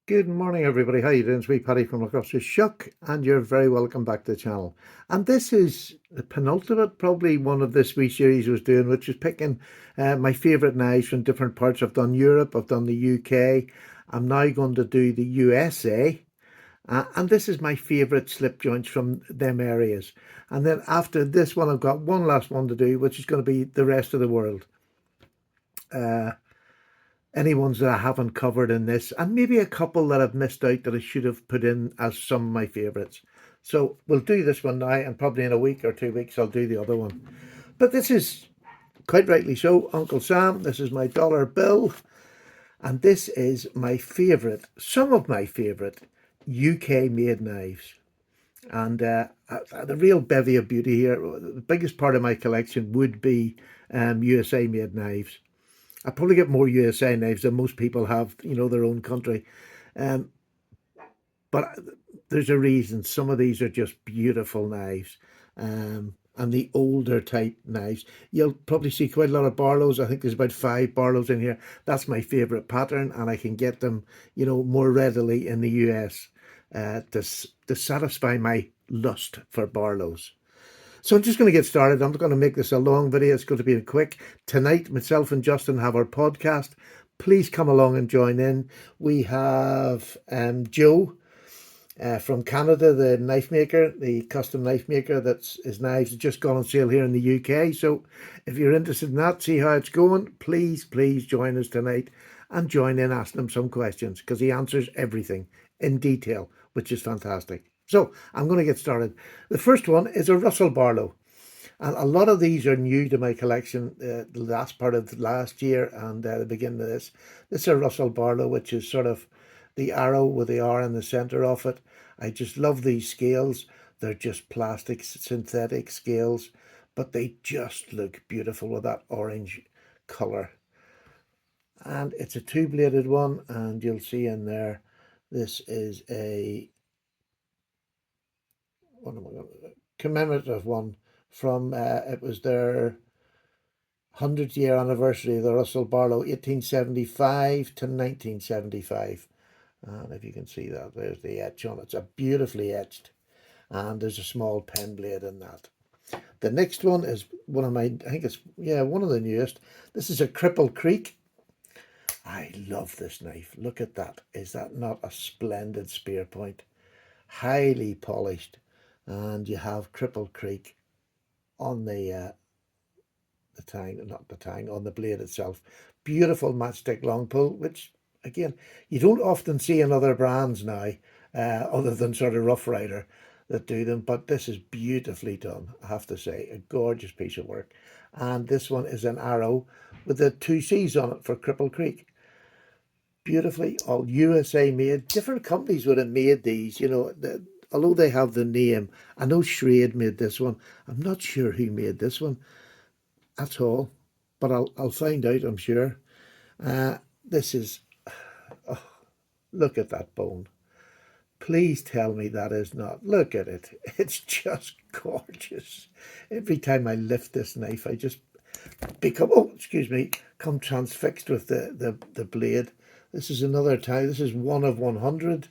Good morning, everybody. How you doing? It's me, Paddy from across the Shuck, and you're very welcome back to the channel. And this is the penultimate, probably one of this wee series I was doing, which is picking my favourite knives from different parts. I've done Europe, I've done the UK. I'm now going to do the USA, and this is my favourite slip joints from them areas. And then after this one, I've got one last one to do, which is going to be the rest of the world. Any ones that I haven't covered in this, and maybe a couple that I've missed out that I should have put in as some of my favourites. So we'll do this one now, and probably in a week or 2 weeks I'll do the other one. But this is quite rightly so, Uncle Sam. This is my dollar bill, and this is my favourite, some of my favourite UK made knives. And the real bevy of beauty here. The biggest part of my collection would be USA made knives. I probably get more USA knives than most people have, their own country. Um, but there's a reason. Some of these are just beautiful knives. And the older type knives. You'll probably see quite a lot of Barlows. I think there's about 5 Barlows in here. That's my favourite pattern, and I can get them, more readily in the US to satisfy my lust for Barlows. So I'm just going to get started. I'm not going to make this a long video. It's going to be quick. Tonight, myself and Justin have our podcast. Please come along and join in. We have Joe from Canada, the knife maker, the custom knife maker. That's his knives have just gone on sale here in the UK. So if you're interested in that, see how it's going, please join us tonight and join in asking him some questions, because he answers everything in detail, which is fantastic. So I'm going to get started. The first one is a Russell Barlow. And a lot of these are new to my collection, the last part of last year and the beginning of this. This is a Russell Barlow, which is sort of the arrow with the R in the centre of it. I just love these scales. They're just plastic, synthetic scales, but they just look beautiful with that orange colour. And it's a two-bladed one, and you'll see in there, this is a commemorative one from, it was their 100th year anniversary of the Russell Barlow, 1875 to 1975. And if you can see that, there's the etch on it. It's a beautifully etched, and there's a small pen blade in that. The next one is one of my, I think it's, one of the newest. This is a Cripple Creek. I love this knife. Look at that. Is that not a splendid spear point? Highly polished. And you have Cripple Creek on the tang, not the tang, on the blade itself. Beautiful matchstick long pull, which again, you don't often see in other brands now, other than sort of Rough Rider that do them, but this is beautifully done, I have to say. A gorgeous piece of work. And this one is an arrow with the 2 C's on it for Cripple Creek. Beautifully, all USA made. Different companies would have made these, although they have the name. I know Schrade made this one. I'm not sure who made this one at all, but I'll find out, I'm sure. This is, oh, look at that bone. Please tell me that is not. Look at it. It's just gorgeous. Every time I lift this knife, I just become, come transfixed with the blade. This is another time. This is 1 of 100.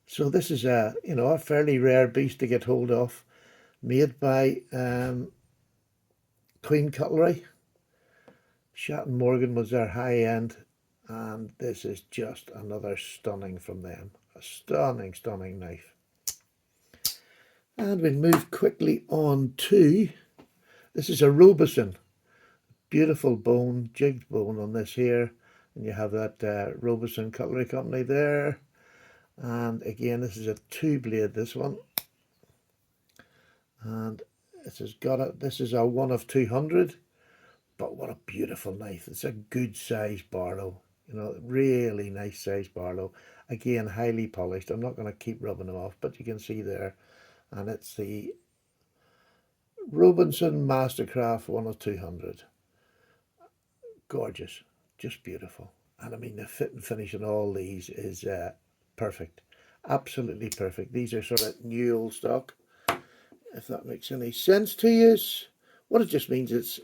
So this is a fairly rare beast to get hold of, made by Queen Cutlery. Shatton Morgan was their high end, and this is just another stunning from them. A stunning, stunning knife. And we'll move quickly on to, this is a Robeson. Beautiful bone, jigged bone on this here. And you have that Robeson Cutlery Company there. And again, this is a 2-blade, this one. And this is a 1 of 200. But what a beautiful knife. It's a good size Barlow. Really nice size Barlow. Again, highly polished. I'm not going to keep rubbing them off, but you can see there. And it's the Robeson Mastercraft 1 of 200. Gorgeous. Just beautiful. And I mean, the fit and finish on all these is perfect. Absolutely perfect. These are sort of new old stock, if that makes any sense to you. What it just means, it's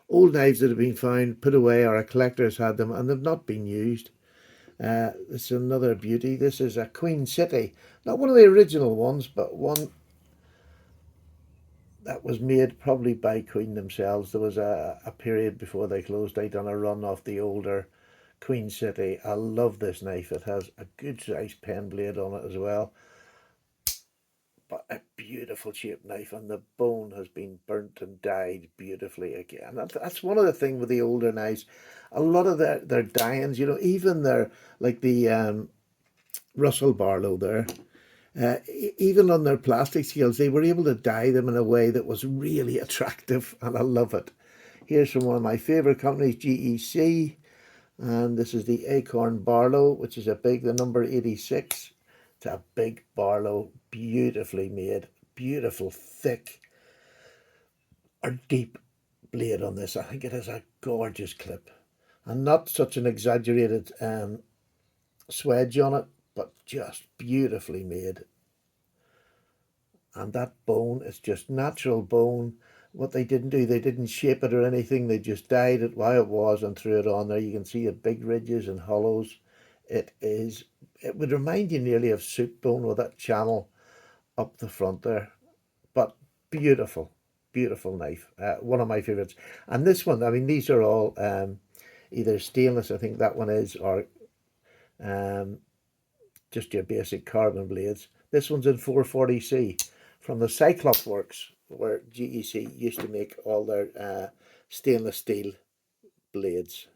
old knives that have been found, put away, or a collector has had them and they've not been used. This is another beauty. This is a Queen City. Not one of the original ones, but one that was made probably by Queen themselves. There was a period before they closed. They done a run off the older Queen City. I love this knife. It has a good size pen blade on it as well. But a beautiful shaped knife, and the bone has been burnt and dyed beautifully again. That's one of the things with the older knives. A lot of their dyings, even their, like the Russell Barlow there, even on their plastic scales, they were able to dye them in a way that was really attractive, and I love it. Here's from one of my favorite companies, GEC, and this is the Acorn Barlow, which is the number 86. It's a big Barlow, beautifully made, beautiful, thick, or deep blade on this. I think it has a gorgeous clip, and not such an exaggerated swedge on it, but just beautifully made. And that bone is just natural bone. What they didn't do, they didn't shape it or anything. They just dyed it while it was and threw it on there. You can see the big ridges and hollows. It would remind you nearly of soup bone with that channel up the front there. But beautiful, beautiful knife. One of my favorites. And this one, I mean, these are all either stainless, I think that one is, or just your basic carbon blades. This one's in 440C from the Cyclops Works, where GEC used to make all their stainless steel blades.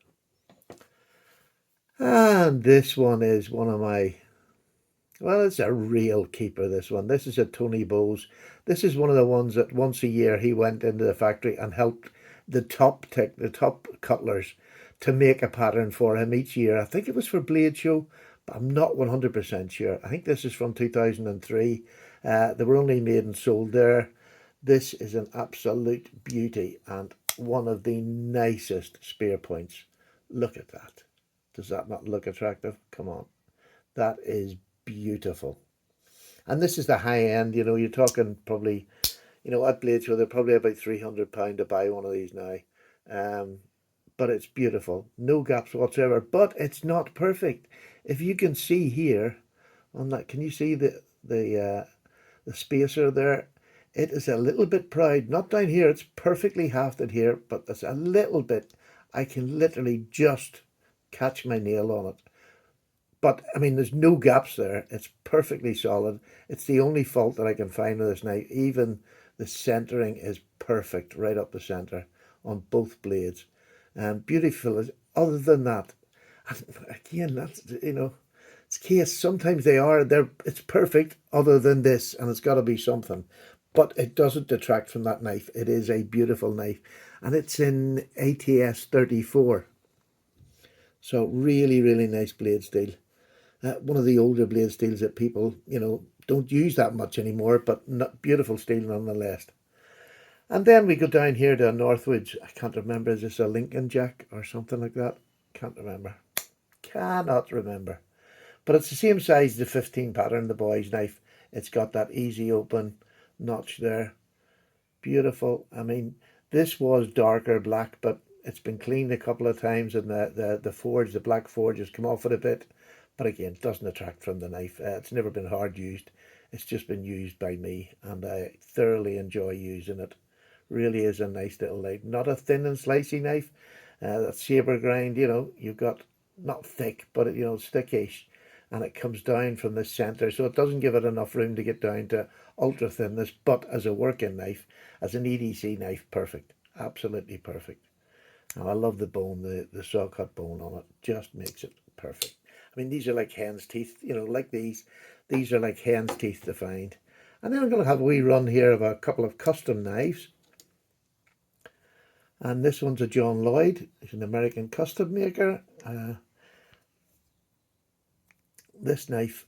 And this one is one of my, well, it's a real keeper, this one. This is a Tony Bowes. This is one of the ones that once a year he went into the factory and helped the top cutlers to make a pattern for him each year. I think it was for Blade Show, but I'm not 100% sure. I think this is from 2003. They were only made and sold there. This is an absolute beauty and one of the nicest spear points. Look at that. Does that not look attractive? Come on. That is beautiful. And this is the high end, you're talking probably, at Blade Show, they're probably about £300 to buy one of these now. But it's beautiful. No gaps whatsoever, but it's not perfect. If you can see here on that, can you see the spacer there? It is a little bit proud, not down here. It's perfectly hafted here, but there's a little bit. I can literally just catch my nail on it. But, I mean, there's no gaps there. It's perfectly solid. It's the only fault that I can find with this knife. Even the centering is perfect right up the center on both blades. Beautiful. Other than that, again, that's, it's case. Sometimes it's perfect other than this, and it's got to be something. But it doesn't detract from that knife. It is a beautiful knife. And it's in ATS 34. So really, really nice blade steel. One of the older blade steels that people, don't use that much anymore, but not, beautiful steel nonetheless. And then we go down here to Northwoods. I can't remember, is this a Lincoln Jack or something like that? Can't remember. Cannot remember. But it's the same size, the 15 pattern, the boy's knife. It's got that easy open notch there. Beautiful. I mean, this was darker black, but it's been cleaned a couple of times, and the forge, the black forge, has come off it a bit. But again, it doesn't detract from the knife. It's never been hard used. It's just been used by me, and I thoroughly enjoy using it. Really is a nice little knife. Not a thin and slicey knife. That saber grind, you've got not thick, but it's thickish, and it comes down from the center, so it doesn't give it enough room to get down to ultra thinness. But as a working knife, as an EDC knife, perfect, absolutely perfect. And I love the bone, the saw cut bone on it, just makes it perfect. I mean, these are like hen's teeth, like these are like hen's teeth to find. And then I'm going to have a wee run here of a couple of custom knives. And this one's a John Lloyd. He's an American custom maker. This knife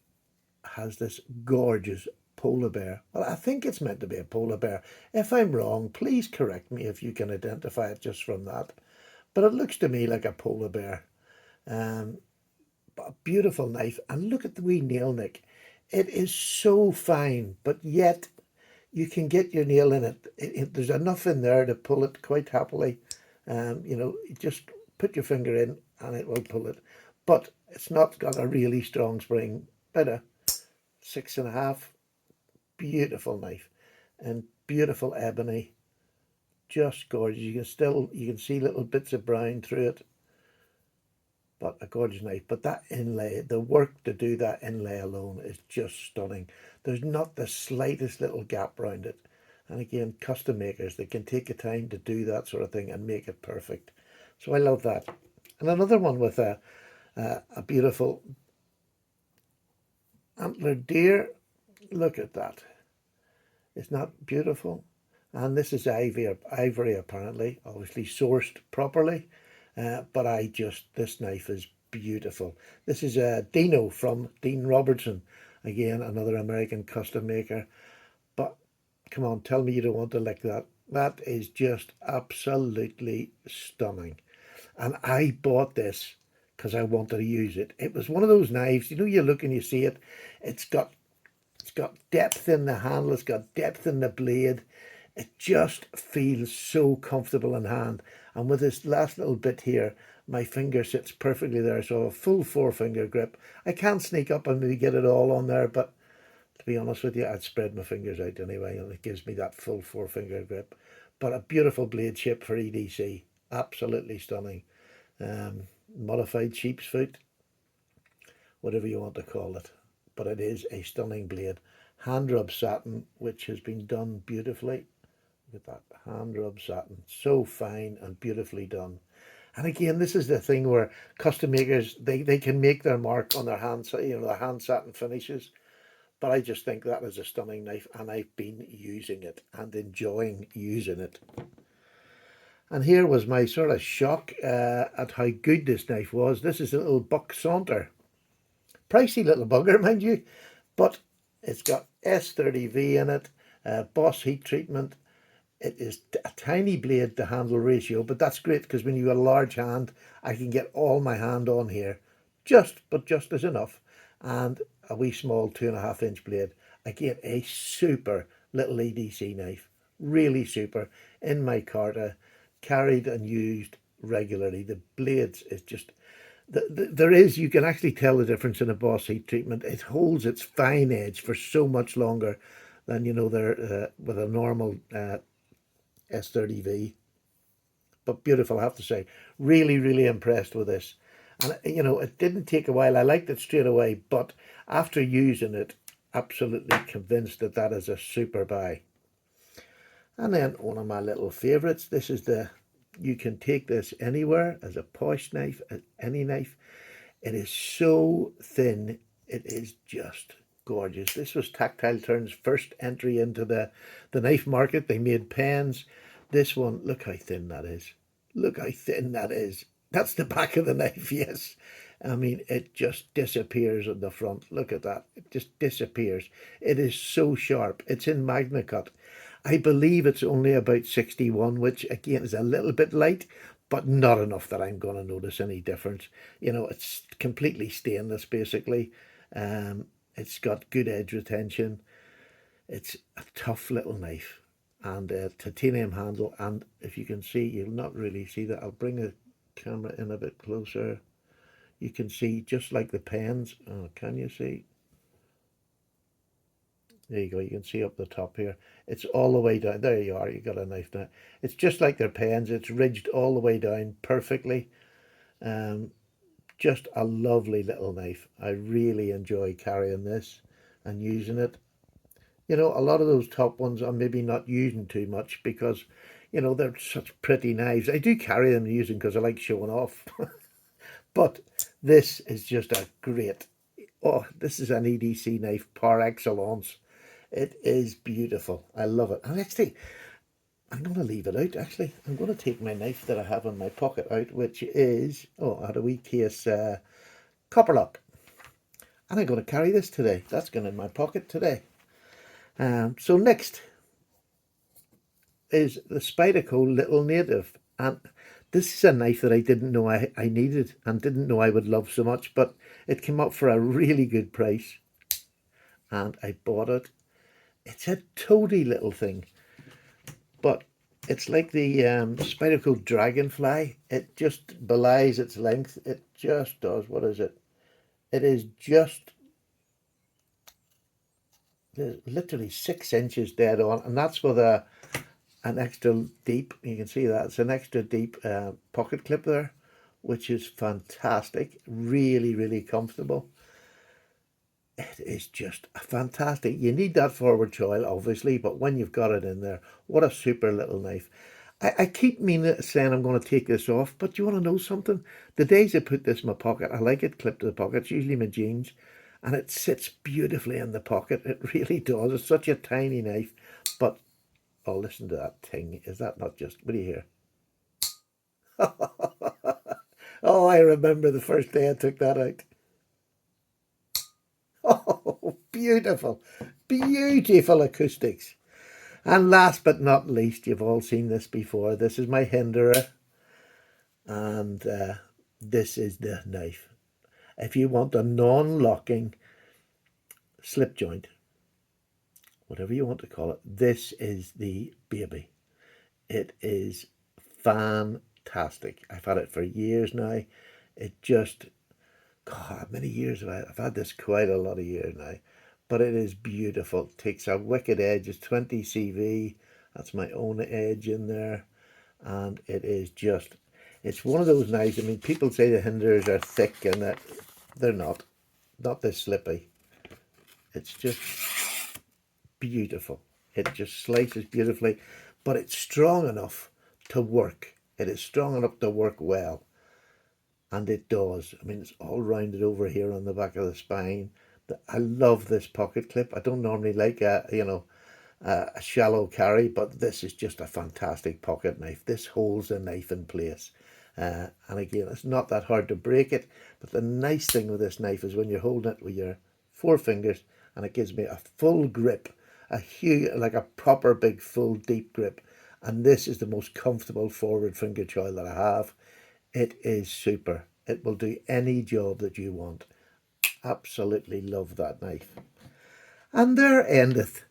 has this gorgeous polar bear. Well, I think it's meant to be a polar bear. If I'm wrong, please correct me if you can identify it just from that. But it looks to me like a polar bear. A beautiful knife. And look at the wee nail nick. It is so fine, but yet you can get your nail in it. There's enough in there to pull it quite happily. Just put your finger in and it will pull it. But It's not got a really strong spring, but a 6.5. Beautiful knife and beautiful ebony, just gorgeous. You can see little bits of brown through it, but a gorgeous knife. But that inlay, the work to do that inlay alone is just stunning. There's not the slightest little gap around it. And again, custom makers, they can take the time to do that sort of thing and make it perfect. So I love that. And another one with a beautiful antlered deer. Look at that. It's not beautiful. And this is ivory apparently, obviously sourced properly. But this knife is beautiful. This is a Dino from Dean Robertson. Again, another American custom maker. But come on, tell me you don't want to lick that. That is just absolutely stunning. And I bought this because I wanted to use it. It was one of those knives, you know, you look and you see it. It's got depth in the handle. It's got depth in the blade. It just feels so comfortable in hand. And with this last little bit here, my finger sits perfectly there. So a full 4-finger grip. I can't sneak up and maybe get it all on there, but to be honest with you, I'd spread my fingers out anyway, and it gives me that full 4-finger grip. But a beautiful blade shape for EDC. Absolutely stunning. Modified sheep's foot, whatever you want to call it. But it is a stunning blade. Hand rub satin, which has been done beautifully. Look at that, hand rub satin. So fine and beautifully done. And again, this is the thing where custom makers, they can make their mark on their hands, you know, the hand satin finishes. But I just think that is a stunning knife, and I've been using it and enjoying using it. And here was my sort of shock at how good this knife was. This is a little Buck Saunter. Pricey little bugger, mind you, but it's got S30V in it, Boss heat treatment. It is a tiny blade to handle ratio, but that's great because when you have a large hand, I can get all my hand on here. Just is enough. And a wee small 2.5-inch blade. Again, a super little EDC knife. Really super. In my Carta, carried and used regularly. The blades is just... you can actually tell the difference in a Boss heat treatment. It holds its fine edge for so much longer than, you know, with a normal S30V. But beautiful, I have to say. Really, really impressed with this. And, you know, it didn't take a while. I liked it straight away. But after using it, absolutely convinced that that is a super buy. And then one of my little favourites. This is you can take this anywhere as a posh knife, as any knife. It is so thin. It is just gorgeous. This was Tactile Turn's first entry into the knife market. They made pens. This one, look how thin that is. Look how thin that is. That's the back of the knife, yes. I mean, it just disappears on the front. Look at that. It just disappears. It is so sharp. It's in Magna Cut. I believe it's only about 61, which again is a little bit light, but not enough that I'm going to notice any difference. You know, it's completely stainless, basically. It's got good edge retention. It's a tough little knife. And a titanium handle. And if you can see, you'll not really see that. I'll bring the camera in a bit closer. You can see just like the pens. Oh, can you see? There you go. You can see up the top here. It's all the way down. There you are. You got a knife now. It's just like their pens. It's ridged all the way down perfectly. Just a lovely little knife. I really enjoy carrying this and using it. You know, a lot of those top ones I'm maybe not using too much because, you know, they're such pretty knives. I do carry them using because I like showing off. But this is just a great, oh, this is an EDC knife par excellence. It is beautiful. I love it. And actually, I'm going to leave it out, actually. I'm going to take my knife that I have in my pocket out, which is, oh, I had a wee case Copperlock. And I'm going to carry this today. That's going in my pocket today. So next is the Spyderco Little Native. And this is a knife that I didn't know I needed and didn't know I would love so much, but it came up for a really good price. And I bought it. It's a toady little thing, but it's like the Spyderco Dragonfly. It just belies its length. It just does. What is it? It is just literally 6 inches dead on, and that's with an extra deep. You can see that it's an extra deep pocket clip there, which is fantastic. Really, really comfortable. It is just fantastic. You need that forward choil, obviously, but when you've got it in there, what a super little knife. I keep saying I'm going to take this off, but you want to know something? The days I put this in my pocket, I like it clipped to the pocket. It's usually my jeans, and it sits beautifully in the pocket. It really does. It's such a tiny knife, but oh, listen to that thing. Is that not just, what do you hear? Oh, I remember the first day I took that out. Oh, beautiful, beautiful acoustics. And last but not least, you've all seen this before. This is my Hinderer, and this is the knife. If you want a non-locking slip joint, whatever you want to call it, this is the baby. It is fantastic. I've had it for years now. It just, God, how many years have I've had this? Quite a lot of years now. But it is beautiful. It takes a wicked edge. It's 20 CV. That's my own edge in there. And it is just, it's one of those knives. I mean, people say the Hinderers are thick, and that they're not. Not this slippy. It's just beautiful. It just slices beautifully, but it's strong enough to work. It is strong enough to work well. And it does. I mean, it's all rounded over here on the back of the spine. I love this pocket clip. I don't normally like a shallow carry, but this is just a fantastic pocket knife. This holds the knife in place. And again, it's not that hard to break it, but the nice thing with this knife is when you're holding it with your 4 fingers, and it gives me a full grip, a huge, like a proper big, full, deep grip. And this is the most comfortable forward finger choil that I have. It is super. It will do any job that you want. Absolutely love that knife. And there endeth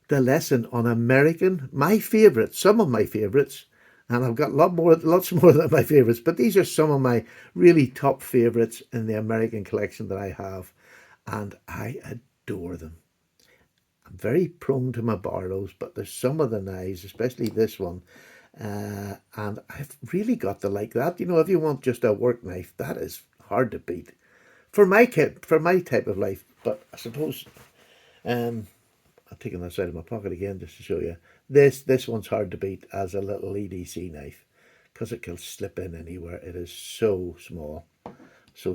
the lesson on American, my favourites, some of my favourites, and I've got lots more than my favourites, but these are some of my really top favourites in the American collection that I have, and I adore them. I'm very prone to my Barlows, but there's some of the knives, especially this one, and I've really got to like that. You know, if you want just a work knife, that is hard to beat for my type of life. But I suppose I'm taking this out of my pocket again just to show you. This one's hard to beat as a little EDC knife because it can slip in anywhere. It is so small, so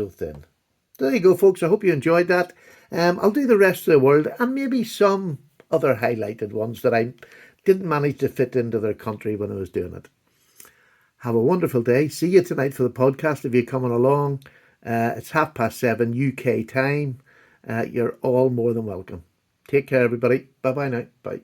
thin. There you go, folks. I hope you enjoyed that. I'll do the rest of the world and maybe some other highlighted ones that I didn't manage to fit into their country when I was doing it. Have a wonderful day. See you tonight for the podcast if you're coming along. It's 7:30 UK time. You're all more than welcome. Take care, everybody. Bye-bye now. Bye.